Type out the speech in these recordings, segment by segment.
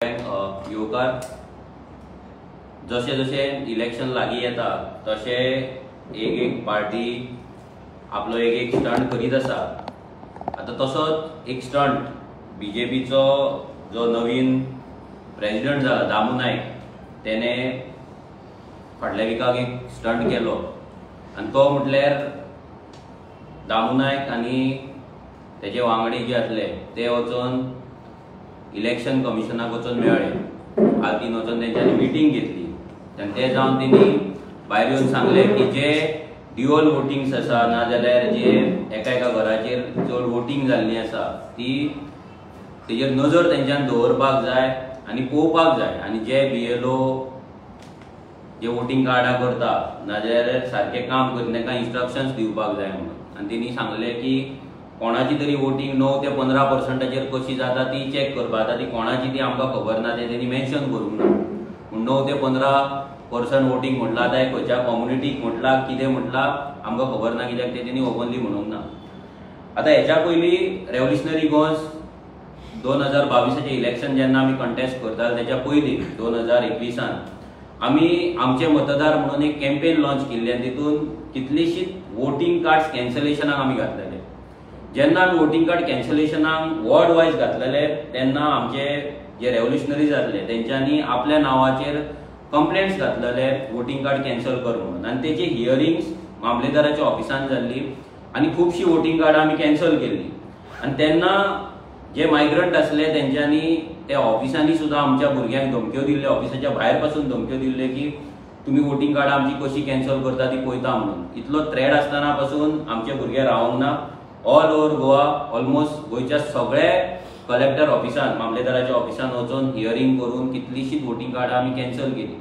युवकार जसे जसे इलेक्शन लागीं येता तसे एक पार्टी आपलो एक स्टंट करीत आसा। आता तसोच एक स्टंट बीजेपीचो जो नवीन प्रेसिडेंट जाला दामू नायक तेने फाटल्या विकाक एक स्टंट केलो आणि तो म्हटल्यार दामू नायक आनी तेजे वांगडी जे आसले ते वचून इलेक्शन कमिशनाक वचून मेळ्ळे। आल्तीन वचून तेंच्यांनी मिटींग घेतली आनी ते जावन तेणी भायर येवन सांगले की जे ड्युअल वोटिंग्स आसा नाजाल्यार जे एका एका घराचेर चड वोटिंग जाल्ली आसा ती तेजेर नजर तेंच्यान दवरपाक जाय आनी पळोवपाक जाय आनी जे BLO जे वोटिंग कार्डां करता नाजाल्यार सारके काम करता तांकां इन्स्ट्रक्शन्स दिवपाक जाय म्हणून। आनी तेणी सांगले की कोणाची तरी वोटिंग 9 ते 15% कशी जाता ती चेक करपा आता ती कोणाची ती आमकां खबर ना ते तेणी मेन्शन करूंक ना। पूण 9 ते 15% वोटिंग म्हटला आतां खंयच्या कम्युनिटीक म्हटला कितें म्हटला आमकां खबर ना कित्याक ते तेणी ओपनली म्हणूंक ना। आतां हेच्या पयलीं रेव्होल्युशनरी गोवन्स 2022 इलेक्शन जेन्ना आमी कंटेस्ट करताले तेच्या पयलीं 2021 आमी आमचे मतदार म्हणून एक कॅम्पेन लॉन्च केल्ली आनी तितून कितलीशीच वोटिंग कार्ड्स कॅन्सलेशनाक आमी घातलेले। जेन्ना आमी वोटिंग कार्ड कॅन्सलेशनाक वॉर्ड वायज घातलेले तेन्ना आमचे जे रेव्होल्युशनरीज आसले तेंच्यांनी आपल्या नांवाचेर कंप्लेंट्स घातलेले वोटिंग कार्ड कॅन्सल कर म्हणून आनी तेची हियरिंग्स मामलेदाराच्या ऑफिसान जाल्ली आनी खुबशीं वोटिंग कार्डां आमी कॅन्सल केल्ली। आनी तेन्ना जे मायग्रंट आसले तेंच्यांनी त्या ऑफिसांनी सुद्दां आमच्या भुरग्यांक धमक्यो दिल्ल्यो, ऑफिसाच्या भायर पासून धमक्यो दिल्ल्यो की तुमी वोटिंग कार्डां आमची कशी कॅन्सल करता ती पळयता म्हणून। इतलो थ्रेट आसतना पासून आमचे भुरगे रावंक ना। ऑल ओव्हर गोवा ऑलमोस्ट गोंयच्या सगळे कलेक्टर ऑफिसान मामलेदाराच्या ऑफिसान वचून हियरिंग करून कितलीशीच वोटिंग कार्डां आमी कॅन्सल केली।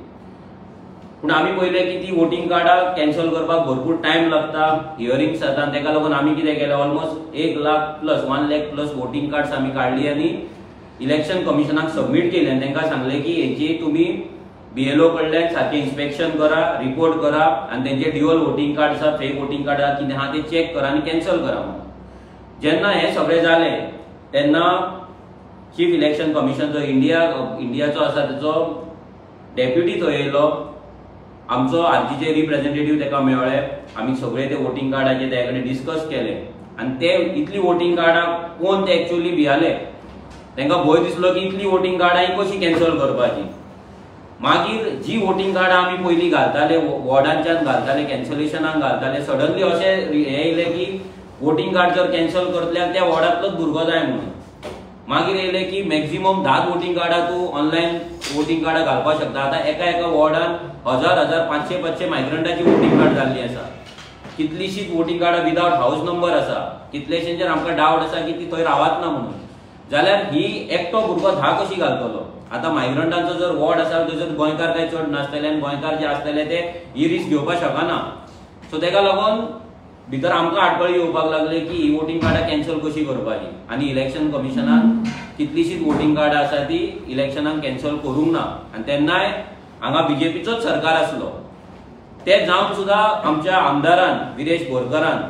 पूण आमी पळयलें की ती वोटिंग कार्डां कॅन्सल करपाक भरपूर टायम लागता, हियरिंग्स जाता, ताका लागून आमी कितें केलें almost 1 lakh plus voting cards आमी काडली आनी इलेक्शन कमिशनाक सबमीट केली आनी तांकां सांगलें की हेची तुमी BLO कडल्यान सारकें इन्स्पेक्शन करा, रिपोर्ट करा आनी तेंचे ड्युअल वोटिंग कार्ड आसा, फेक वोटिंग कार्ड आसा कितें आहा ते चेक करा आनी कॅन्सल करा म्हणून। जेन्ना हें सगळें जालें तेन्ना चीफ इलेक्शन कमिशन जो इंडियाचो आसा तेचो डेप्युटी थंय येयलो, आमचो RGचे रिप्रेझेंटेटिव्ह ताका मेळ्ळे, आमी सगळे ते वोटिंग कार्डाचे ते कडेन डिस्कस केले आनी ते इतली वोटिंग कार्डां कोण ते एक्चुअली भियाले तांकां भंय दिसलो की इतली वोटिंग कार्डां ही कशी कॅन्सल करपाची। मागीर जी वोटिंग कार्डां आमी पयलीं घालताले वॉर्डांच्यान घालताले कॅन्सलेशनाक घालताले सडनली अशें हें येयलें की वोटिंग कार्ड जर कॅन्सल करतल्यार त्या वॉर्डांतलोच भुरगो जाय म्हणून। मागीर येयलें की मॅक्झिमम 10 वोटिंग कार्डां तूं ऑनलायन वोटिंग कार्डां घालपाक शकता। आतां एका वॉर्डान 1000 500 मायग्रंटाची वोटिंग कार्ड जाल्ली आसा, कितलीशीच वोटिंग कार्डां विदाउट हाऊस नंबर आसा, कितलेशेंचेर आमकां डावट आसा की ती थंय रावत ना म्हणून। जाल्यार ही एकटो भुरगो 10 कशी घालतलो। आतां मायग्रंटांचो जर वॉर्ड आसा थंयसर गोंयकार काय चड नासतले आनी गोंयकार जे आसतले ते ही रिस्क घेवपाक शकना। सो ताका लागून भितर आमकां आडखळी येवपाक लागले की ही वोटिंग कार्डां कॅन्सल कशी करपाची आनी इलेक्शन कमिशनान कितलीशीच वोटिंग कार्डां आसा ती इलेक्शनाक कॅन्सल करूंक ना। आनी तेन्नाय हांगा BJPचोच सरकार आसलो ते जावन सुद्दां आमच्या आमदारान विरेश बोरकरान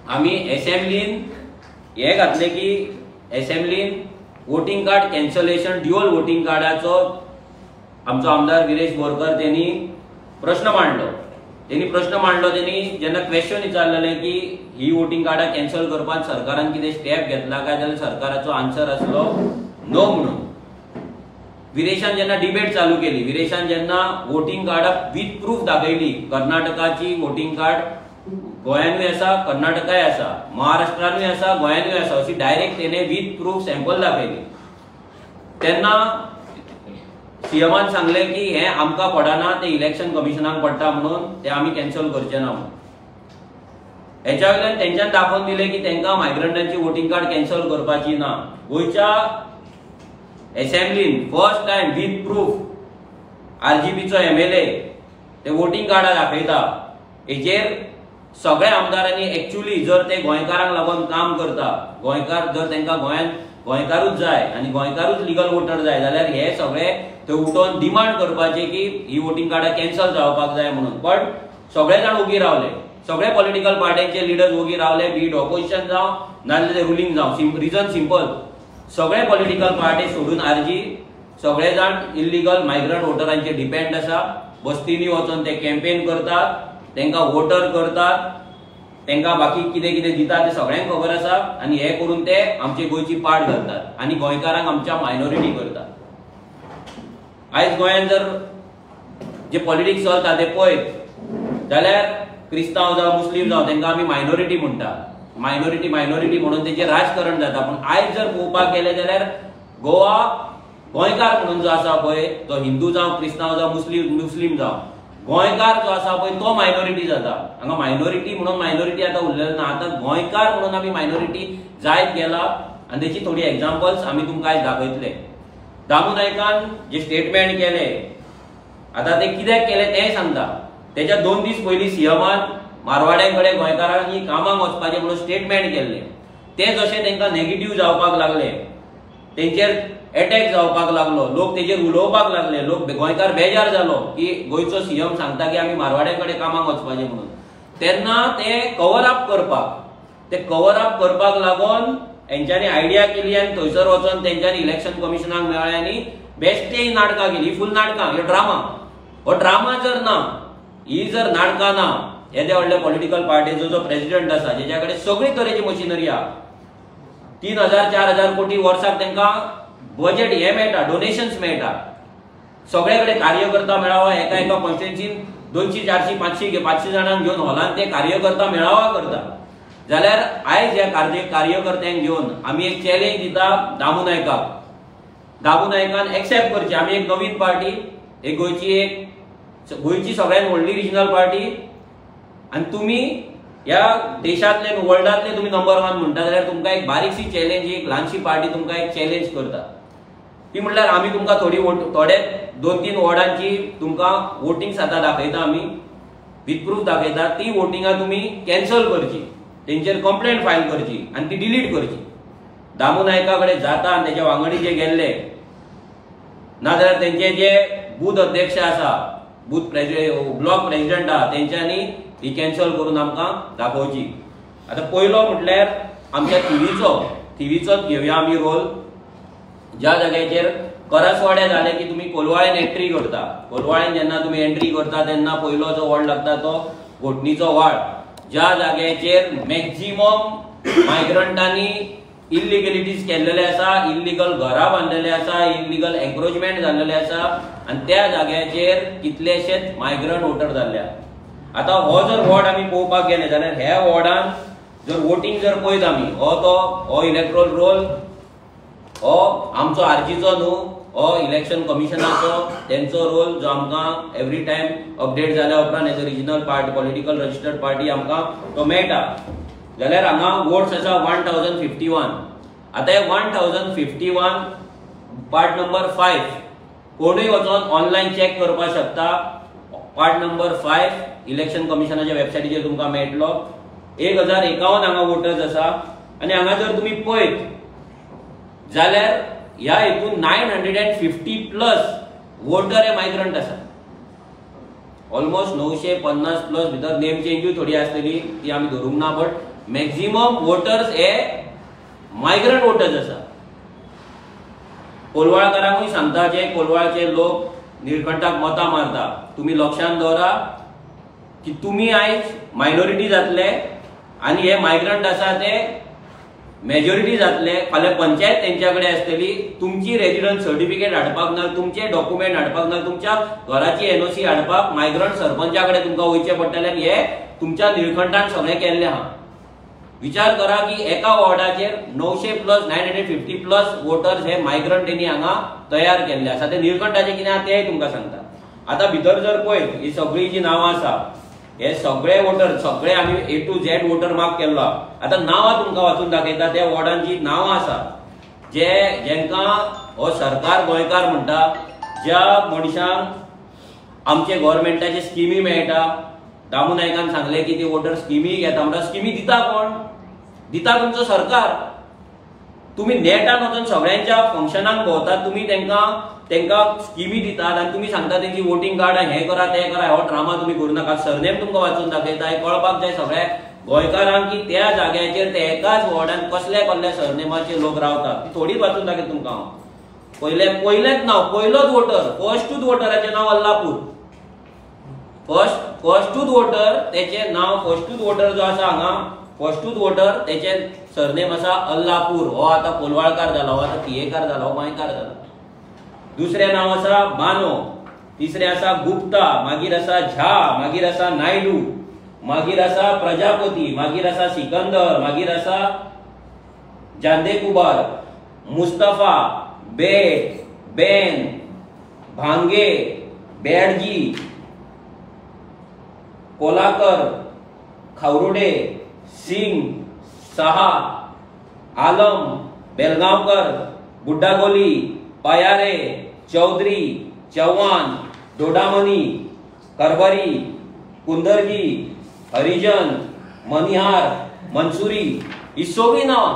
आमी एसेंब्लीन हें घातलें की एसेंब्लीन voting card cancellation dual voting कार्डाचो आमचो आमदार विरेश बोरकर तेणी प्रश्न मांडलो। तेणी जेन्ना क्वेश्चन विचारलेले की ही वोटिंग कार्डां कॅन्सल करपाक सरकारान कितें स्टेप घेतला काय जाल्यार सरकाराचो आन्सर आसलो नो म्हणून। विरेशान जेन्ना डिबेट चालू केली, विरेशान जेन्ना वोटिंग कार्डां विथ प्रूफ दाखयली, कर्नाटकाची वोटिंग कार्ड गोंयानूय आसा, कर्नाटकाय आसा, महाराष्ट्रानूय आसा, गोंयानूय आसा, अशी डायरेक्ट तेणे विथ प्रूफ सॅम्पल दाखयली। तेन्ना CMन सांगलें की हें आमकां पडना, ते इलेक्शन कमिशनाक पडटा म्हणून ते आमी कॅन्सल करचे ना म्हणून। हेच्या वयल्यान तेंच्यान दाखोवन दिलें की तांकां मायग्रंटांची वोटिंग कार्ड कॅन्सल करपाची ना। गोंयच्या एसेंब्लीन फर्स्ट टायम विथ प्रूफ RGPचो MLA ते वोटिंग कार्डां दाखयता। हेचेर सगळ्या आमदारांनी एक्चुअली जर ते गोंयकारांक लागून काम करता, गोंयकार जर तांकां गोंयान गोंयकारूच जाय आनी गोंयकारूच लिगल वोटर जाय जाल्यार हे सगळे थंय उठोवन डिमांड करपाचे की ही वोटिंग कार्डां कॅन्सल जावपाक जाय म्हणून। पण सगळे जाण उगी रावले, सगळे पॉलिटिकल पार्ट्यांचे लिडर्स उगी रावले, बीट ऑपोजिशन जावं नाजाल्यार रुलींग जावं। रिजन सिंपल, सगळे पॉलिटिकल पार्टी सोडून RG सगळे जाण इल्लीगल मायग्रंट वोटरांचेर डिपेंड आसा. बस्तींनी वचून ते कॅम्पेन करतात, तांकां वोटर करतात, तांकां बाकी कितें कितें दितात ते सगळ्यांक खबर आसा. आनी हे करून ते आमची गोंयची पाड घालतात आनी गोंयकारांक आमच्या मायनॉरिटी करतात. आयज गोंयांत जर जे पॉलिटिक्स चलता ते पळयत जाल्यार क्रिस्तांव जावं मुस्लीम जावं तांकां आमी मायनॉरिटी म्हणटा. मायनॉरिटी मायनॉरिटी म्हणून तेजें राजकारण जाता. पूण आयज जर पळोवपाक गेलें जाल्यार गोवा गोंयकार म्हणून जो आसा पळय, तो हिंदू जावं क्रिस्तांव जावं मुस्लीम जावं, गोंयकार जो आसा पळय तो मायनॉरिटी जाता. हांगा मायनॉरिटी म्हणून मायनॉरिटी आतां उरलेलो ना. आतां गोंयकार म्हणून आमी मायनॉरिटी जायत गेला. आनी तेची थोडी एग्जाम्पल्स आमी तुमकां आयज दाखयतले. दामू नायकान जे स्टेटमेंट केले, आतां ते कित्याक केले तें सांगता. तेच्या 2 दीस पयलीं सीएमान मारवाड्यांकडे गोंयकारांनी कामाक वचपाचें म्हणून स्टेटमेंट केल्लें. ते जशें तांकां नेगेटिव्ह जावपाक लागले, तेंचेर अटॅक जावपाक लागलो, लोक तेजेर उलोवपाक लागले, लोक गोंयकार बेजार जालो की गोंयचो सीएम सांगता की आमी मारवाड्यांकडे कामाक वचपाचें म्हणून. तेन्ना ते कवर अप करपाक लागून हेंच्यांनी आयडिया केली आनी थंयसर वचून तेंच्यांनी इलेक्शन कमिशनाक मेळ्ळें आनी बेश्टे नाटकां केली. फूल नाटकां, ह्यो ड्रामा. हो ड्रामा जर ना, ही जर नाटकां ना, येदे व्हडल्या पॉलिटिकल पार्टीचो जो प्रेसिडेंट आसा, जेच्या कडेन सगळे तरेची मशिनरी आहा, 3000-4000 कोटी वर्साक तांकां बजेट हे मेळटा, डोनेशन्स मेळटा, सगळे कडेन कार्यकर्ता मेळावा, एका कॉन्स्टिट्युएन्सीन 200-400-500 जाणांक घेवन हॉलांत ते कार्यकर्ता मेळावा करता. जाल्यार आयज ह्या कार्यकर्त्यांक घेवन आमी एक चॅलेंज दिता दामू नायकाक. दामू नायकान एक्सेप्ट करची आमी एक नवीन पार्टी, एक गोंयची सगळ्यांत व्हडली रिजनल पार्टी, आनी तुमी ह्या देशांतले वर्ल्डांतले तुमी नंबर 1 म्हणटा जाल्यार तुमकां एक बारीकशी चॅलेंज, एक ल्हानशी पार्टी तुमकां एक चॅलेंज करता. ती म्हणल्यार आमी तुमकां थोडे 2-3 वॉर्डांची तुमकां वोटिंग्स आतां दाखयता, आमी विथ प्रूफ दाखयता. ती वोटिंगां तुमी कॅन्सल करची, तेंचेर कंप्लेंट फायल करची आनी ती डिलीट करची. दामू नायका कडेन जाता आनी तेच्या वांगडी जे गेल्ले, नाजाल्यार तेंचे जे बूथ अध्यक्ष आसा, बूथ ब्लॉक प्रेसिडेंट आहा, तेंच्यांनी ही कॅन्सल करून आमकां दाखोवची. आतां पयलो म्हटल्यार आमच्या थिवीचोच घेवया आमी रोल. ज्या जाग्याचेर करसवाडे जाले की तुमी कोलवाळेन एंट्री करता, कोलवाळेन जेन्ना तुमी एंट्री करता तेन्ना पयलो जो वॉर्ड लागता तो घोटणीचो वाड. ज्या जाग्याचेर मॅक्झिमम मायग्रंटांनी इल्लिगलिटीज केल्लेले आसा, इल्लिगल घरां बांदलेले आसा, इल्लिगल एन्क्रोचमेंट जाल्लेले आसा, आनी त्या जाग्याचेर कितलेशेच मायग्रंट वोटर जाल्ले. आतां हो जर वॉर्ड आमी पळोवपाक गेले जाल्यार ह्या वॉर्डान जर वोटिंग जर पळयत आमी, हो इलेक्ट्रोल रोल, हो आमचो आरजीचो न्हू, हो इलेक्शन कमिशनाचो, तेंचो रोल जो आमकां एवरी टायम अपडेट जाल्या उपरांत as a regional party, political registered party आमकां तो मेळटा. जाल्यार हांगा वोट्स आसा 1051. आतां हे 1051 पार्ट नंबर 5 कोणूय वचून ऑनलायन चॅक करपाक शकता. पार्ट नंबर 5 इलेक्शन कमिशनाच्या वेबसायटीचेर तुमकां मेळटलो. 1051 हांगा वोटर्स आसा. आनी हांगा जर तुमी पळयत जाल्यार ह्या हितून 950+ वोटर हे मायग्रंट आसा. ऑलमोस्ट 950+ भितर नेम चेंजूय थोडी आसतली, ती आमी धरूंक ना, बट मॅक्झिमम वोटर्स हे मायग्रंट वोटर्स आसा. कोलवाळकारांकूय सांगता, जे कोलवाळचे लोक निळकंठाक मतां मारता, तुमी लक्षांत दवरा की तुमी आयज मायनॉरिटी जातले आनी हे मायग्रंट आसा ते मेजॉरिटी जातले. फाल्यां पंचायत तेंच्या कडेन आसतली, तुमची रेजिडंट सर्टिफिकेट हाडपाक ना, तुमचे डॉक्युमेंट हाडपाक ना, तुमच्या घराची NOC हाडपाक मायग्रंट सरपंचा कडेन तुमकां वयचें पडटलें. आनी हे तुमच्या निळकंठान सगळें केल्लें आहा. विचार करा की एका वॉर्डाचेर 950+ वोटर्स हे मायग्रंट तेणी हांगा तयार केल्ले आसा. ते निळकंठाचे कितें आहा तेंय तुमकां सांगता. आतां भितर जर पळयत ही सगळी जी नांवां आसा, हे सगळे वोटर, सगळे आमी A to Z voter mark केल्लो. आतां नांवां तुमकां वाचून दाखयता. त्या वॉर्डांची नांवां आसा जेंकां हो सरकार गोंयकार म्हणटा, ज्या मनशांक आमचे गव्हर्मेंटाचे स्किमी मेळटा. दामू नायकान सांगले की ती वोटर स्किमी घेता, म्हणटा स्किमी दिता कोण? दिता तुमचो सरकार. तुमी नेटान वचून सगळ्यांच्या फंक्शनाक भोंवतात, तुमी तांकां स्किमी दितात आनी तुमी सांगता तेंची वोटिंग कार्डां हें करा तें करा. हो ड्रामा तुमी करूं नाका. सरनेम तुमकां वाचून दाखयता. हे कळपाक जाय सगळ्या गोंयकारांक की त्या जाग्याचेर ते एकाच वॉर्डान कसल्या कसल्या सरनेमाचे लोक रावतात. ती थोडीच वाचून दाखयता तुमकां हांव. पहिलेच नाव, पहिलोच वोटर, फर्स्टूच वोटराचे नाव अल्लापूर. फर्स्टूच वोटर त्याचे नाव, फर्स्टूच वोटर जो आसा हांगा, फर्स्टूच वोटर त्याचे सरनेम आसा अल्लापूर. हो आता कोलवाळकार जाला, हो आता तियेकार जाला, हो गोंयकार जाला. दुसरे नाव आसा बानो, तिसरे आसा गुप्ता, मागीर आसा झा, मागीर आसा नायडू, मागीर आसा प्रजापती, मागीर आसा सिकंदर, मागीर आसा जांदेकुबार, मुस्तफा, बेट, बेन, भांगे, बेडजी, कोलाकर, खावरुडे, सिंग, साहा, आलम, बेलगांवकर, बुड्डागोली, पायारे, चौधरी, चव्हाण, डोडामनी, करबरी, कुंदरगी, हरिजन, मनिहार, मनसुरी, ही सगळी नांवां.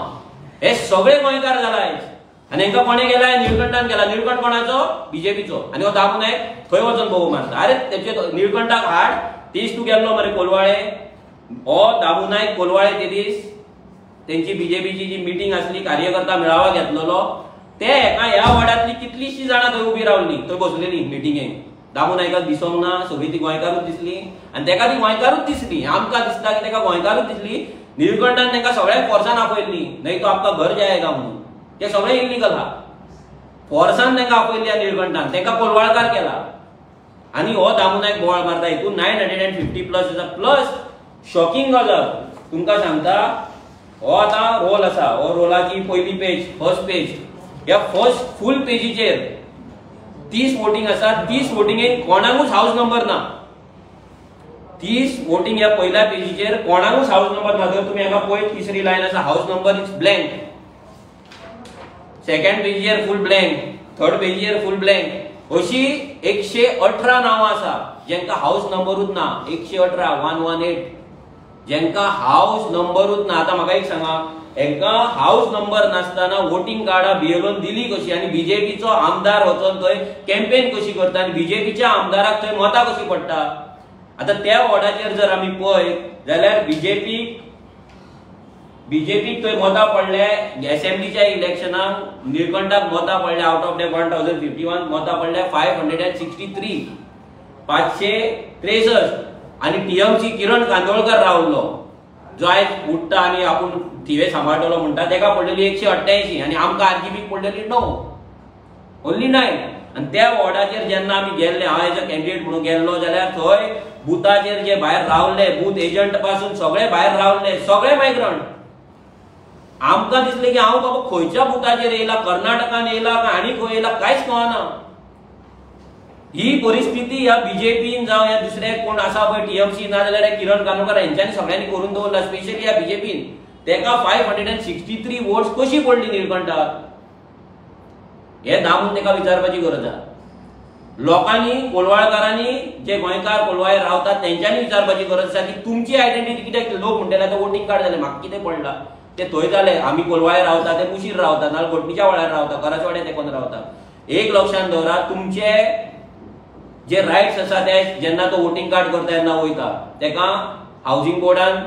हे सगळे गोंयकार जालाय. आणि हांकां कोणे गेलाय? निळकंठान गेला. निळकंठ कोणाचो? बीजेपीचो. आणि हो दामू नायक थंय वचून भोव मारता. अरे तेचे निळकंठाक हाड, तीस तू गेल्लो मरे कोलवाळे. हो दामू नायक कोलवाळे ते दीस तेंची बीजेपीची जी मिटींग आसली, कार्यकर्ता मेळावा घेतलेलो, ते एका ह्या वाड्यातली कितलीशीं जाणां थंय उबी रावली, थंय बसलेली मिटींगेक. दामू नायकाक दिसोंक ना, सगळी ती गोंयकारूच दिसली. आणि तेका ती गोंयकारूच दिसली. आमकां दिसता की तेका गोंयकारूच दिसली. निळकंठान तांकां सगळ्यांक फोर्सान आपयल्ली, नाही तो आपका घर जायगा म्हणून. ते सगळे इल्लीगल हा. फोर्सान तांकां आपयल्ली निळकंठान, तांकां कोलवाळकार केला. आणि हो दामू नायक बोवाळ मारता. हितून 950 प्लस आसा. प्लस शॉकिंग गजाल तुमकां सांगता, हो आतां रोल आसा, हो रोलाची पहिली पेज, फर्स्ट पेज. ह्या फर्स्ट फुल पेजीचेर 30 वोटिंग आसा. 30 वोटिंगेक कोणाकूच हाऊस नंबर ना. 30 वोटिंग ह्या पहिल्या पेजीचेर कोणाकूच हाऊस नंबर ना. जर तुम्ही हांगा पळयत, तिसरी लायन आसा, house number is blank. Second पेजीचेर फुल ब्लँक, थर्ड पेजीचेर फुल ब्लँक. अशी 118 नावां आसा जेंका हाऊस नंबरूच ना. 118, 118 जेंका हाऊस नंबरूच ना. आता म्हाका एक सांगा, हेंका हाऊस नंबर नासतना वोटिंग कार्डा बिएलोन दिली कशी? आणि बीजेपीचो आमदार वचोन थंय कॅम्पेन कशी करता? आणि बीजेपीच्या आमदाराक थंय मतां कशी पडटा? आता त्या वॉर्डाचेर जर आमी पळयत जाल्यार बीजेपीक थंय मतां पडले. असेंब्लीच्या इलेक्शनाक निळकंठाक मतां पडले. आउट ऑफ 1051 मतां पडले 563, 563. आणि टीएमसी किरण कांदोळकर रावलो, जो आयज उठता आणि आपूण थिवे सांबाळटलो म्हणटा, तेका पडलेली 188. आणि आमकां आरजीबीक पडलेली 9, ओन्ली 9. आणि त्या वॉर्डाचेर जेन्ना आमी गेल्ले, हांव एज अ कॅन्डिडेट म्हणून गेल्लो, जाल्यार थंय बुथाचेर जे भायर रावले, बूथ एजंट पासून सगळे भायर रावले, सगळे मायग्रंट. आमकां दिसलें की हांव बाबा खंयच्या बुथाचेर येयला, कर्नाटकान येयला काय आनी खंय येयला, कांयच कळना. ही परिस्थिती ह्या बीजेपीन जावं ह्या दुसरे कोण आसा पळय टीएमसी ना जाल्यार किरण कानोकर हेंच्यांनी सगळ्यांनी करून दवरला. स्पेशली ह्या बीजेपीन तेका 563 वोट्स कशी पडली निळकंठाक? हे दामून तेका विचारपाची गरज आसा. लोकांनी, कोलवाळकारांनी, जे गोंयकार कोलवाळे रावतात तेंच्यांनी विचारपाची गरज आसा की तुमची आयडेंटिटी कित्याक? लोक म्हणटले आतां वोटिंग कार्ड जालें, म्हाका कितें पडला? ते थंय जाले, आमी कोलवाळे रावता ते मुशीर रावता, नाल्यार घोटणीच्या वाड्यार रावता, कराचवाड्यार तेकोन रावता. एक लक्षात दवरा, तुमचे जे रायट्स आसा ते जेन्ना तो वोटिंग कार्ड करता तेन्ना वयता, तेका हाऊसिंग बोर्डान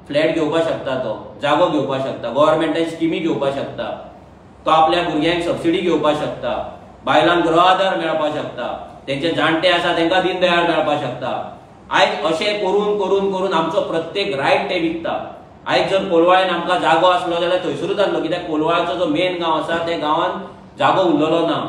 फ्लॅट घेवपाक शकता, तो जागो घेवपाक शकता, गव्हर्नमेंटान स्किमी घेवपाक शकता, तो आपल्या भुरग्यांक सबसिडी घेवपाक शकता, बायलांक गृह आधार मेळपाक शकता, तेंचे जाणटे आसा तेंका दीनदयाळ मेळपाक शकता. आयज अशें करून करून करून आमचो प्रत्येक रायट ते विकता. आयज जर कोलवाळेन आमकां जागो आसलो जाल्यार थंयसरूच आहलो, कित्याक कोलवाळचो जो मेन गांव आसा त्या गांवान जागो उरलेलो ना.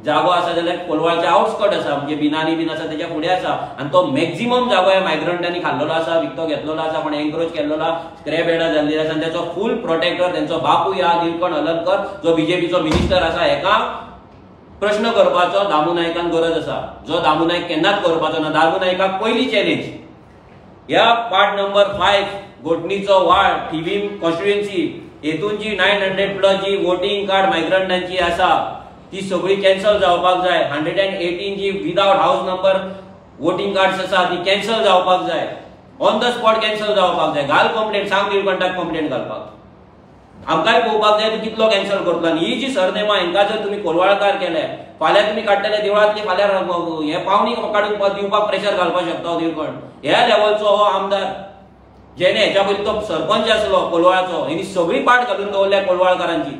जागो आसा जाल्यार कोलवाळचे आउटस्कट आसा, म्हणजे बिनानी बीन आसा तेच्या फुडें आसा. आनी तो मॅक्झिमम जागो ह्या मायग्रंटांनी खाल्लेलो आसा, विकतो घेतलेलो आसा, पण एनक्रोच केल्लो स्क्रॅप यार्डां जाल्ली आसा. आनी तेचो फूल प्रोटेक्टर तेंचो बापूय आहा निळकंठ हलर्णकर, जो बीजेपीचो मिनिस्टर आसा. हेका प्रश्न करपाचो दामू नायकान गरज आसा, जो दामू नायक केन्नाच करपाचो ना. दामू नायकाक पयली चॅलेंज ह्या पार्ट नंबर 5 घोटणीचो वार्ड थिवीम कॉन्स्टिट्युएन्सी, हेतून जी 900 प्लस जी वोटिंग कार्ड मायग्रंटांची आसा ती सगळी कॅन्सल जावपाक जाय. 118 जी without house number voting cards आसा ती कॅन्सल जावपाक जाय, ऑन द स्पॉट कॅन्सल जावपाक जाय. घाल कंप्लेंट, सांग निळकंठाक कंप्लेंट घालपाक. आमकांय पळोवपाक जाय तूं कितलो कॅन्सल करतलो. आनी ही जी सरनेमां हांकां जर तुमी कोलवाळकार केले, फाल्यां तुमी काडटले देवळांतली, फाल्यां हे पावणी काडून दिवपाक प्रेशर घालपाक शकता निळकंठ. ह्या लेवलचो हो आमदार, जेणे हेच्या पयलीं तो सरपंच आसलो कोलवाळचो, हेणी सगळी पाट घालून दवरल्या कोलवाळकारांची.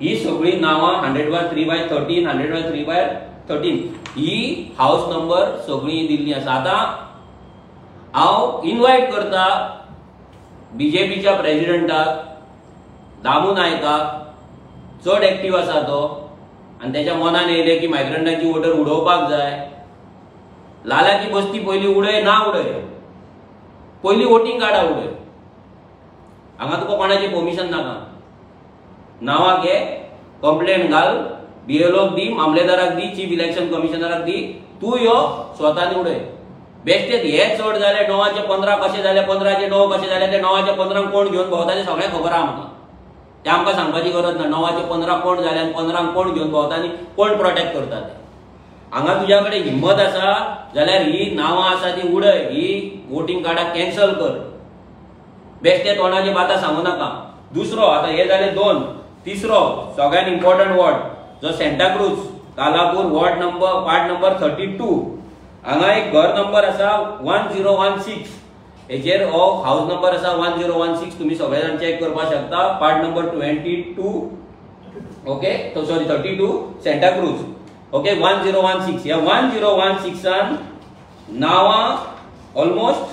ही सगळी नावां 100/3/13 100/3/13 ही हाऊस नंबर सगळी दिल्ली आसा. आता हांव इन्वाइट करता बीजेपीच्या प्रेसिडेंटाक दामू नायकाक, चड एक्टिव्ह आसा तो आनी त्याच्या मनान येयले की मायग्रंटांची वोटर उडोवपाक जाय. लालाची बस्ती पयली उडय ना उडय, पयली वोटिंग कार्डा उडय. हांगा तुका कोणाची परमिशन नाका. नावां घे, कंप्लेंट घाल, बीएलओक दी, मामलेदाराक दी, चीफ इलेक्शन कमिशनराक दी, तूं यो स्वतानी उडय. बेश्टेत हे चड जाले 9/15 कशे जाले, 15/9 कशे जाले, ते 9/15 कोण घेवन भोंवता ते सगळें खबर आहा म्हाका. ते आमकां सांगपाची गरज ना. 9/15 कोण जाले आनी 15 कोण घेवन भोंवता आनी कोण प्रोटेक्ट करता ते. हांगा तुज्या कडेन हिम्मत आसा जाल्यार ही नावां आसा ती उडय, ही वोटिंग कार्डां कॅन्सल कर. बेश्टे तोंडाची बातां सांगू नाका. दुसरो, आता हे जाले 2. तिसरो सगळ्यात इम्पॉर्टंट वॉर्ड जो सेंटाक्रूज कालापूर वार्ड नंबर 32. हांगा एक घर नंबर आसा 1016. हेचेर हो हाऊस नंबर आसा 1016. तुम्ही सगळे जाण चेक करपाक शकता. Part number 22. ओके, तो सॉरी 32 सेंटाक्रूज. ओके, 1016. या 1016 नावां ऑलमोस्ट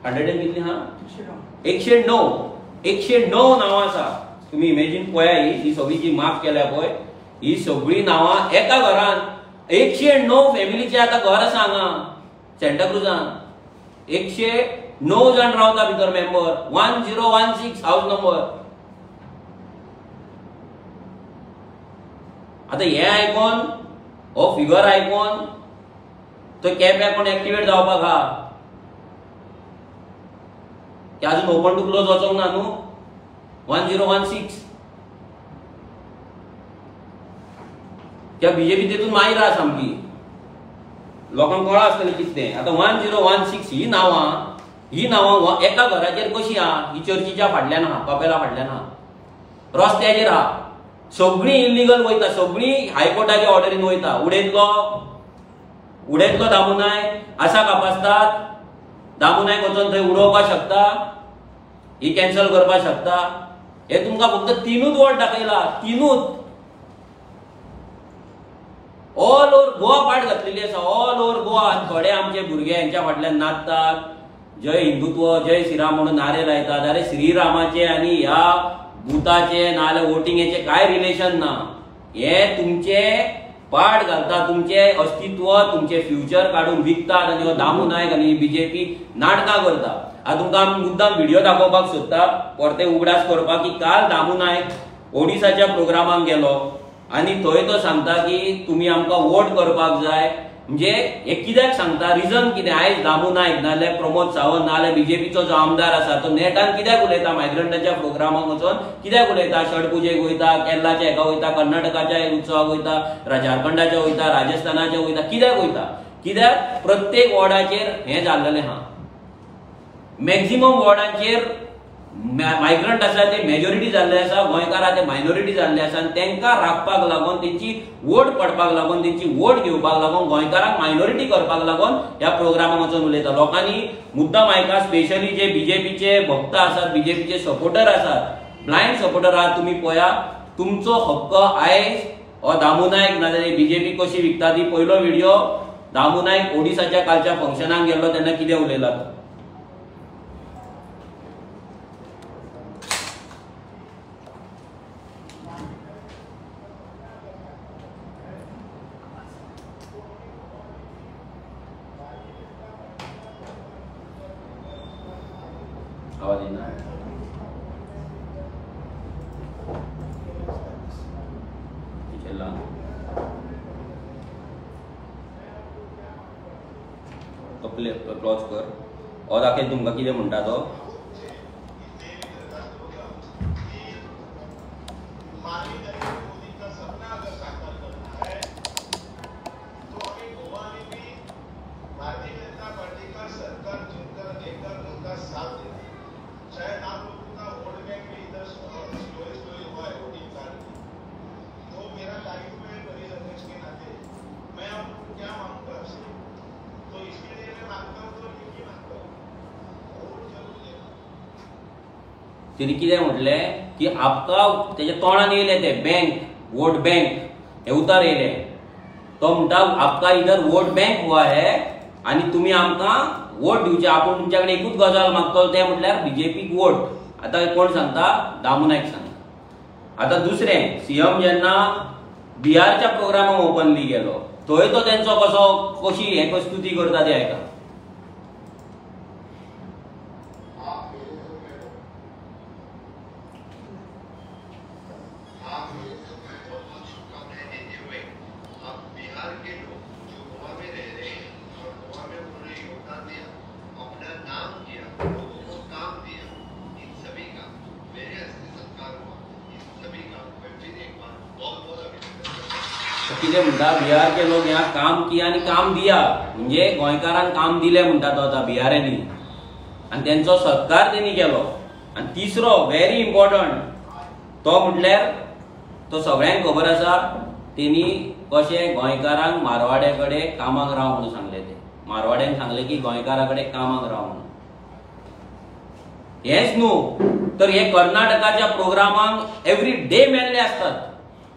100 कितली हा 109 नावां आसा. तुम्ही इमेजिन पळया, ही सगळी जी मार्क केल्या पळय ही सगळी नावां एका घरान 109 फॅमिलीचे आता घर आसा हांगा सेंटाक्रुजान. 109 जण रावता भितर मेंबर. 1016 house number. आता हे आयकून हो फिगर आयकून तो कॅप कोण ऍक्टिव्हेट जावपाक हा की अजून ओपन टू क्लोज वचोंक ना न्हू. 1016 त्या बीजेपी तेतून माहीर आहा सामकी. लोकांक कळा आसतलें कितें. आता 1016 ही नावां एका घराचेर कशी आहा. ही चर्चीच्या फाटल्यान आहा, कपेला फाटल्यान आहा, रस्त्याचेर आहा. सगळी इलिगल वयता, सगळी हायकोर्टाच्या ऑर्डरीन वयता. उडयतलो दामू नायक आसा कापासतात. दामू नायक वचून थंय उडोवपाक शकता, ही कॅन्सल करपाक शकता. हे तुमकां फक्त 3च वॉर्ड दाखयला. 3च ऑल ओव्हर गोवा पाठ घातलेली आसा. All over Goa. थोडे आमचे भुरगे यांच्या फाटल्यान नाचतात, जय हिंदुत्व जय श्रीराम म्हणून नारे लायतात. अरे श्रीरामाचे आनी ह्या भूताचे नाल्यार वोटिंगेचे काय रिलेशन ना. हे तुमचे पाठ घालता, तुमचे अस्तित्व, तुमचे फ्युचर काढून विकतात. आनी हो दामू नायक आनी बीजेपी नाटकां करता. आता तुमकां मुद्दाम व्हिडिओ दाखोवपाक सोदता, परते उगडास करपाक, की काल दामू नायक ओडिसाच्या प्रोग्रामाक गेलो आनी थंय तो सांगता की तुमी आमकां वोट करपाक जाय. म्हणजे हे कित्याक सांगता, रिजन कितें. आयज दामू नायक नाल्यार प्रमोद सावंत नाल्यार बीजेपीचो जो आमदार आसा तो नेटान कित्याक उलयता, मायग्रंटाच्या प्रोग्रामाक वचून कित्याक उलयता. षड पुजेक वयता, केरळाच्या हेका वयता, कर्नाटकाच्या उत्सवाक वयता, झारखंडाच्या वयता, राजस्थानाच्या वयता. कित्याक वयता. कित्याक प्रत्येक वॉर्डाचेर हें जाल्लेलें आहा. मॅक्झिमम वॉर्डांचेर मायग्रंट आसा ते मेजॉरिटी जाल्ले आसा, गोंयकार आहा ते मायनॉरिटी जाल्ले आसा. आनी तांकां राखपाक लागून, तेंची वोट पडपाक लागून, तेंची वोट घेवपाक लागून, गोंयकारांक मायनॉरिटी करपाक लागून ह्या प्रोग्रामाक वचून उलयता. लोकांनी मुद्दाम आयका, स्पेशली जे बीजेपीचे भक्त आसात, बीजेपीचे सपोर्टर आसात, ब्लायंड सपोर्टर आहात, तुमी पळया, तुमचो हक्क आयज हो दामू नायक नाजाल्यार बीजेपी कशी विकता ती. पयलो व्हिडिओ दामू नायक ओडिसाच्या कालच्या फंक्शनाक गेल्लो तेन्ना कितें उलयला तो. आवाज येईना. क्लोज कर. हो दाखय तुमकां कितें म्हणटा तो. तिने कितें म्हटलें की आपका तेच्या तोंडान येयले ते बँक वोट बैंक हे उतार येयले तो म्हणटा आपका इधर वोट बैंक हुआ है आणि तुम्ही आमकां वोट दिवचे आपूण तुमच्या कडेन एकूच गजाल मागतलो ते म्हटल्यार बीजेपीक वोट. आता कोण सांगता दामू नायक सांगता. आता दुसरें सीएम जेन्ना बिहारच्या प्रोग्रामाक ओपनली गेलो थंय तो तेंचो कशी हे स्तुती करता ते आयका. कितें म्हणटा बिहार के लोग यहाँ काम किया आणि काम दिया म्हणजे गोंयकारांक काम दिले म्हणटा तो आता बिहारांनी आणि त्यांचो सत्कार त्यांनी केलो. आणि तिसरो व्हेरी इम्पॉर्टंट तो म्हटल्यार तो सगळ्यांक खबर आसा त्यांनी कशें गोंयकारांक मारवाड्या कडेन कामाक राव म्हणून सांगले. ते मारवाड्यांक सांगले की गोंयकारा कडेन कामाक राव म्हणून. हेच न्हू तर हे कर्नाटकाच्या प्रोग्रामांक एवरी डे मेल्ले असतात.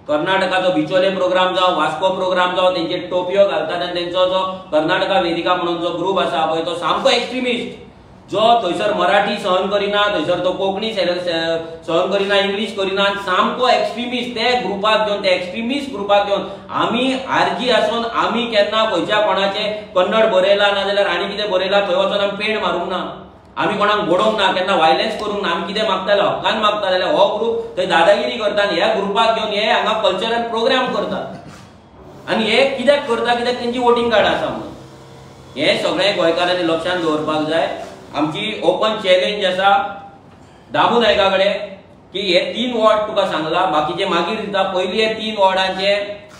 कर्नाटकाचो बिचोले प्रोग्राम जावं वास्को प्रोग्राम जावं तेंचे टोपयो घालतात आणि तेंचो जो कर्नाटका वेदिका म्हणून जो ग्रुप आसा पळय तो सामको एक्स्ट्रीमिस्ट जो थंयसर मराठी सहन करिना थंयसर तो कोंकणी सहन करिना इंग्लीश करिना सामको एक्स्ट्रीमिस्ट ते ग्रुपाक घेवन ते एक्स्ट्रीमिस्ट ग्रुपाक घेवन आमी आरजी आसून आमी केन्ना खंयच्या कोणाचे कन्नड बरयला ना जाल्यार आनी कितें बरयला थंय वचून आमी पेंड मारूंक ना आमी कोणाक बोडोवंक ना केन्ना वायलन्स करूंक ना. आमी कितें मागताले हक्कान मागता जाल्यार हो ग्रुप थंय दादागिरी करता आनी ह्या ग्रुपाक घेवन हे हांगा कल्चरल प्रोग्राम करतात आनी हे कित्याक करता कित्याक तेंची वोटिंग कार्ड आसा म्हणून. हे सगळें गोंयकारांनी लक्षांत दवरपाक जाय. आमची ओपन चॅलेंज आसा दामू नायका कडेन की हे 3 वॉर्ड तुका सांगला बाकीचे मागीर दिता. पयली हे 3 वॉर्डांचे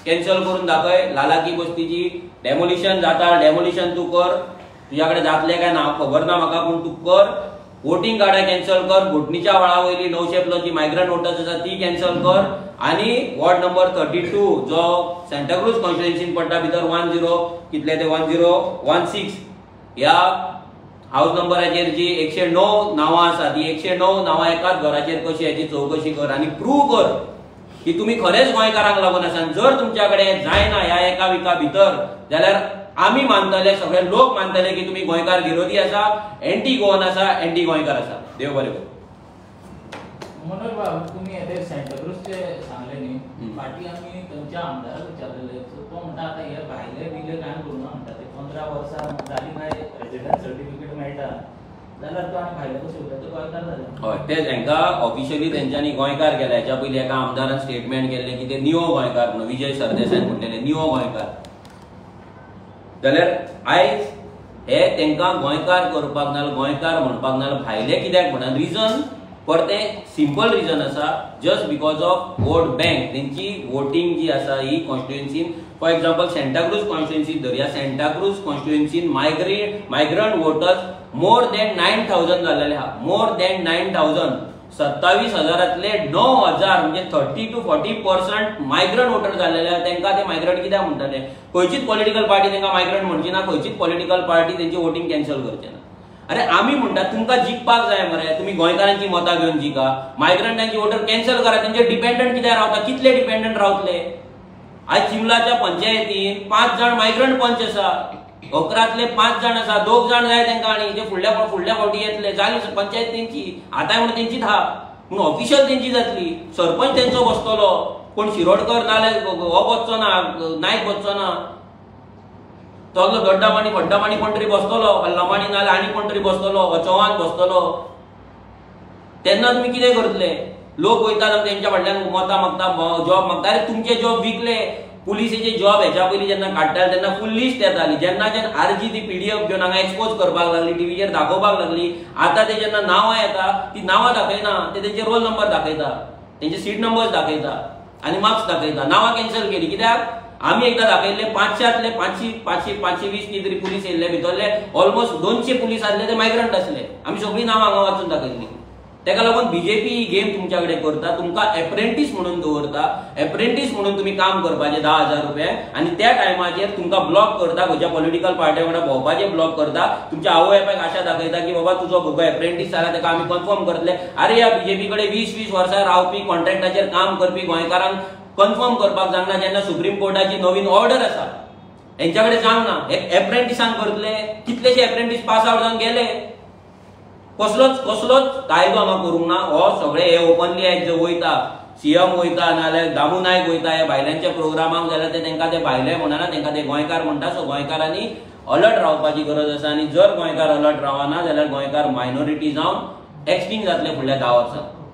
कॅन्सल करून दाखय. लालाकी बस्तीची डेमोलिशन जाता डेमोलिशन तूं कर तुझ्याकडे जातले काय ना खबर ना म्हाका पूण तूं कर. वोटिंग कार्डा कॅन्सल कर. घोटणीच्या वळा वयली 900 प्लस जी मायग्रंट वोटर्स आसा ती कॅन्सल कर. आणि वॉर्ड नंबर 32 जो सेंटाक्रूज कॉन्स्टिट्युएन्सीन पडटा भितर 10 कितले ते 1016 ह्या हाऊस नंबराचेर जी 109 नावां आसा ती 109 नावां एकाच घराचेर कशी याची चौकशी कर आणि प्रूव्ह कर की तुम्ही खरेच गोंयकारांक लागून आसा. जर तुमच्या कडेन जायना ह्या एका विका भितर जाल्यार आमी मानतले सगळे लोक मानतले की तुम्ही गोंयकार विरोधी आसा एंटी गोवन आसा एंटी गोंयकार आसा. देव बरें करूं. मनोज बाब तुम्ही येते सेंटाक्रूजचे सांगले न्ही फाटी आमी तुमच्या आमदाराक विचारलेले तो म्हणटा आता हे भायले बिले काय करू ना म्हणटा ते 15 वर्सां जाली काय रेजिडेंट सर्टिफिकेट मेळटा जाल्यार तो आमी भायले कशे उरता तो गोंयकार जाले. हय तेच हांकां ऑफिशियली तेंच्यांनी गोंयकार केला. हेच्या पयलीं एका आमदारान स्टेटमेंट केल्लें की ते निवो गोंयकार म्हणून विजय सरदेसायन म्हणलेले निवो गोंयकार. जाल्यार आयज हे तेंकां गोंयकार करपाक नाल गोंयकार म्हणपाक नाल भायले कित्याक म्हणून रिजन फॉर ते सिंपल रिजन आसा just because of vote bank. तेंची वोटिंग जी आसा ही कॉन्स्टिट्युएन्सीन फॉर एक्झाम्पल सेंटाक्रूज कॉन्स्टिट्युएन्सी धरया. Santacruz कॉन्स्टिट्युएन्सीन migrant voters more than 9000 जाल्लेले आहा. मोर दॅन 9000 27,000तले 9,000 म्हणजे 30 to 40% मायग्रंट वोटर जाल्लेले आहा. तेंकां ते मायग्रंट कित्याक म्हणटाले. खंयचीच पॉलिटिकल पार्टी तेंकां मायग्रंट म्हणची ना. खंयचीच पॉलिटिकल पार्टी तेंची वोटिंग कॅन्सल करचे ना. अरे आमी म्हणटा तुमकां जिखपाक जाय मरे तुमी गोंयकारांची मतां घेवन जिका. मायग्रंटांची वोटर कॅन्सल करा. तेंचे डिपेंडंट कित्याक रावता कितले डिपेंडंट रावतले. आज चिमलाच्या पंचायतीन 5 जाण मायग्रंट पंच आसा. 11तले 5 जाण आसा. 2 जाण जाय तेंकां आनी ते फुडल्या फावटी येतले जाली पंचायत तेंची आतां म्हणून तेंचीच आहा पूण ऑफिशियल तेंची जातली. सरपंच तेंचो बसतलो कोण शिरोडकर नाल्यार हो बसचो ना नायक बसचो ना. तोगलो दोड्डामाणी फड्डामाणी कोण तरी बसतलो हल्लामाणी नाल्यार आनी कोण तरी बसतलो चव्हाण बसतलो. तेन्ना तुमी कितें करतले. लोक वयतात तेंच्या फाटल्यान मतां मागता जॉब मागता. अरे तुमचे जॉब विकले. पुलिसेचे जॉब हेच्या पयलीं जेन्ना काडटाले तेन्ना फुल लिस्ट येताली. जेन्ना आरजी ती पीडीएफ घेवन हांगा एक्सपोज करपाक लागली टीव्हीचेर दाखोवपाक लागली. आतां ते जेन्ना नांवां येता ती नांवां दाखयना ते तेंचे रोल नंबर दाखयता तेंचे सीट नंबर्स दाखयता आनी मार्क्स दाखयता. नांवां कॅन्सल केली कित्याक आमी एकदां दाखयल्ले 500तले 520 कितें तरी पुलीस येयल्ले भितरले ऑलमोस्ट 200 पुलीस आसले ते मायग्रंट आसले. आमी सगळीं नांवां हांगा वाचून दाखयल्ली. तेका लागून बीजेपी ही गेम तुमच्या कडेन करता, तुमकां एप्रेंटीस म्हणून दवरता, एप्रेंटीस म्हणून तुमी काम करपाचे 10,000 रुपया आनी त्या टायमाचेर तुमकां ब्लॉक करता, खंयच्या पॉलिटिकल पार्ट्या वांगडा भोंवपाचे ब्लॉक करता, तुमच्या आवय बापायक आशा दाखयता की बाबा तुजो भुरगो एप्रेंटीस जाला तेका आमी कन्फर्म करतले. अरे ह्या बीजेपी कडेन 20-20 वर्सां रावपी कॉन्ट्रॅक्टाचेर काम करपी गोंयकारांक कन्फर्म करपाक जायना जेन्ना सुप्रीम कोर्टाची नवीन ऑर्डर आसा. हेंच्या कडेन जावना, एक एप्रेंटिसांक करतले, कितलेशे एप्रेंटीस पास आउट जावन गेले. कसलोच कायदो हांगा करूंक ना. हो सगळे हे ओपनली जे वयता, सीएम वयता नाल्यार दामू नायक वयता हे भायल्यांच्या प्रोग्रामाक जाल्यार ते तांकां ते भायले म्हणना, तांकां ते गोंयकार म्हणटा. सो गोंयकारांनी अलर्ट रावपाची गरज आसा आनी जर गोंयकार अलर्ट रावना जाल्यार गोंयकार मायनॉरिटी जावन एक्सटिंक्ट जातले फुडल्या 10 वर्सांत.